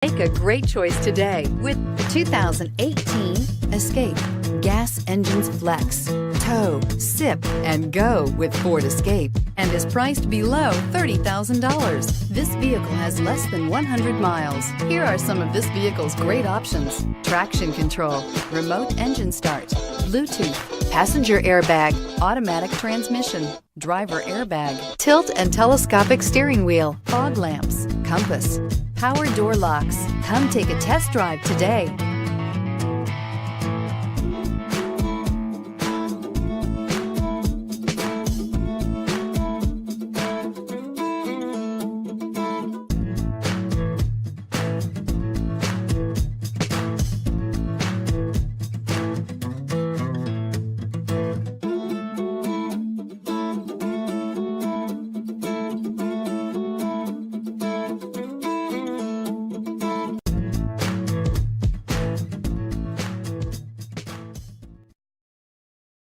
Make a great choice today with the 2018 Escape. Gas engines flex, tow, sip, and go with Ford Escape, and is priced below $30,000. This vehicle has less than 100 miles. Here are some of this vehicle's great options: traction control, remote engine start, Bluetooth, passenger airbag, automatic transmission, driver airbag, tilt and telescopic steering wheel, fog lamps, compass, power door locks. Come take a test drive today.